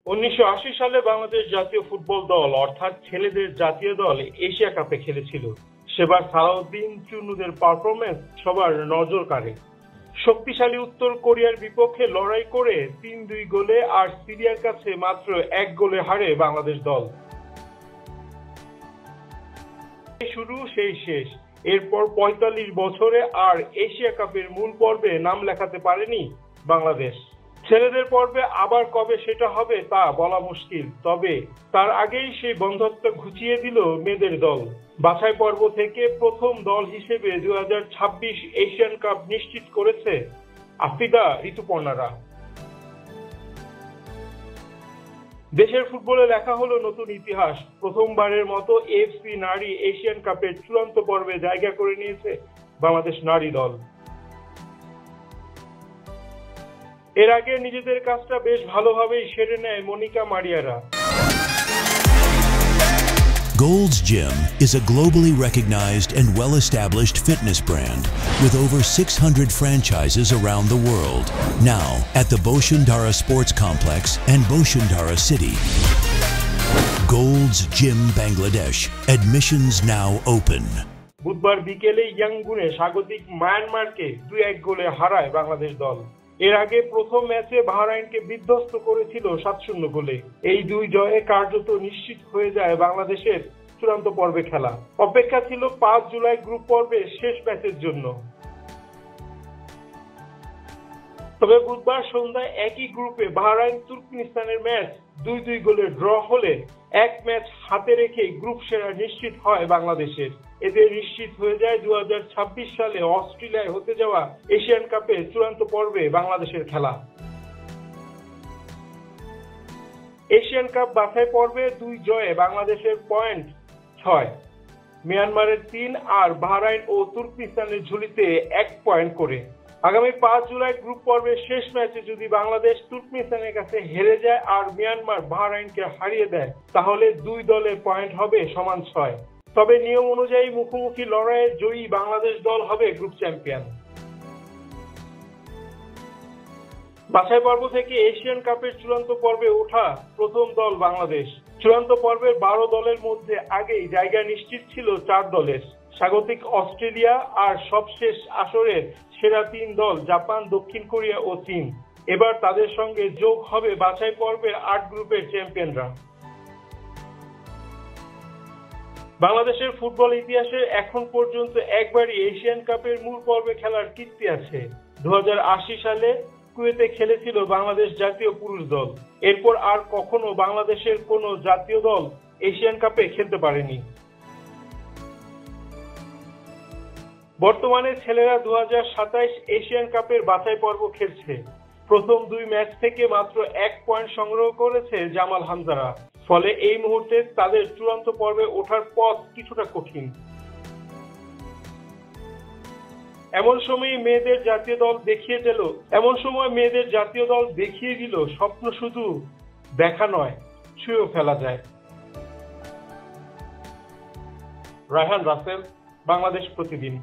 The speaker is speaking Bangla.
1980 সালে বাংলাদেশ জাতীয় ফুটবল দল অর্থাৎ ছেলেদের জাতীয় দল এশিয়া কাপে খেলেছিল। সেবার সালাউদ্দিন চুন্নুদের পারফরম্যান্স সবার নজর কাড়ে। শক্তিশালী উত্তর কোরিয়ার বিপক্ষে লড়াই করে 3-2 গোলে আর সিরিয়ার কাছে মাত্র 1 গোলে হারে বাংলাদেশ দল। শুরু সেই শেষ। এরপর 45 বছরে আর এশিয়া কাপের মূল পর্বে নাম লেখাতে পারেনি বাংলাদেশ। ছেলেদের পর্বে আবার কবে সেটা হবে তা বলা মুশকিল, তবে তার আগেই সেই বন্ধত্ব ঘুচিয়ে দিল মেয়েদের দল। বাছাই পর্ব থেকে প্রথম দল হিসেবে 2026 এশিয়ান কাপ নিশ্চিত করেছে আফ্রিকা ঋতুপর্ণারা। দেশের ফুটবলে লেখা হলো নতুন ইতিহাস। প্রথমবারের মতো এএফসি নারী এশিয়ান কাপের চূড়ান্ত পর্বে জায়গা করে নিয়েছে বাংলাদেশ নারী দল। এর আগে নিজেদের কাজটা বেশ ভালোভাবেই সেরে নেয় Monika মারিয়ারা। Gold's Gym is a globally recognized and well-established fitness brand with over 600 franchises around the world. Now at the Boshundara Sports Complex and Boshundara City. Gold's Gym Bangladesh. Admissions now open. বুধবার বিকেলে ইয়াঙ্গুনে স্বাগতিক মায়ানমারকে 2-1 গোলে হারায় বাংলাদেশ দল। এর আগে প্রথম ম্যাচে বাহরাইনকে বিধ্বস্ত করেছিল 7-0 গোলে। এই দুই জয়ে কার্যত নিশ্চিত হয়ে যায় বাংলাদেশের চূড়ান্ত পর্বে খেলা। অপেক্ষা ছিল 5 জুলাই গ্রুপ পর্বের শেষ ম্যাচের জন্য। তবে বুধবার সন্ধ্যায় একই গ্রুপে বাহরাইন তুর্কমেনিস্তানের ম্যাচ 2-2 গোলে ড্র হলে এক ম্যাচ হাতে রেখে গ্রুপ সেরা নিশ্চিত হয় বাংলাদেশের। এতে নিশ্চিত হয়ে যায় 2026 সালে অস্ট্রেলিয়ায় হতে যাওয়া এশিয়ান কাপের চূড়ান্ত পর্বে বাংলাদেশের খেলা। এশিয়ান কাপ বাছাই পর্বে 2 জয়ে বাংলাদেশের পয়েন্ট 6, মিয়ানমারের 3 আর বাহরাইন ও তুর্কমেনিস্তানের ঝুলিতে 1 পয়েন্ট করে। আগামী 5 জুলাই গ্রুপ পর্বের শেষ ম্যাচে যদি বাংলাদেশ তুর্কমেনিস্তানের কাছে হেরে যায় আর মিয়ানমার বাহরাইনকে হারিয়ে দেয়, তাহলে দুই দলের পয়েন্ট হবে সমান 6। তবে নিয়ম অনুযায়ী মুখোমুখি লড়াইয়ে জয়ী বাংলাদেশ দল হবে গ্রুপ চ্যাম্পিয়ন। বাছাই পর্ব থেকে এশিয়ান কাপের চূড়ান্ত পর্বে ওঠা প্রথম দল বাংলাদেশ। চূড়ান্ত পর্বের 12 দলের মধ্যে আগেই জায়গা নিশ্চিত ছিল 4 দলের। স্বাগতিক অস্ট্রেলিয়া আর সবশেষ আসরের সেরা 3 দল জাপান, দক্ষিণ কোরিয়া ও চীন। এবার তাদের সঙ্গে যোগ হবে বাছাই পর্বের 8 গ্রুপের চ্যাম্পিয়নরা। বাংলাদেশের ফুটবল ইতিহাসে এখন পর্যন্ত একবারই এশিয়ান কাপের মূল পর্বে খেলার কীর্তি আছে। 2080 সালে কুয়েতে খেলেছিল বাংলাদেশ জাতীয় পুরুষ দল। এরপর আর কখনো বাংলাদেশের কোনো জাতীয় দল এশিয়ান কাপে খেলতে পারেনি। বর্তমানে ছেলেরা 2027 এশিয়ান কাপের বাছাই পর্ব খেলছে। প্রথম 2 ম্যাচ থেকে মাত্র 1 পয়েন্ট সংগ্রহ করেছে জামাল হামজারা। ফলে এই মুহূর্তে তাদের চূড়ান্ত পর্বে ওঠার পথ কিছুটা কঠিন। এমন সময় মেয়েদের জাতীয় দল দেখিয়ে দিল স্বপ্ন শুধু দেখা নয়, ছুঁয়েও ফেলা যায়। রায়হান রাসেল, বাংলাদেশ প্রতিদিন।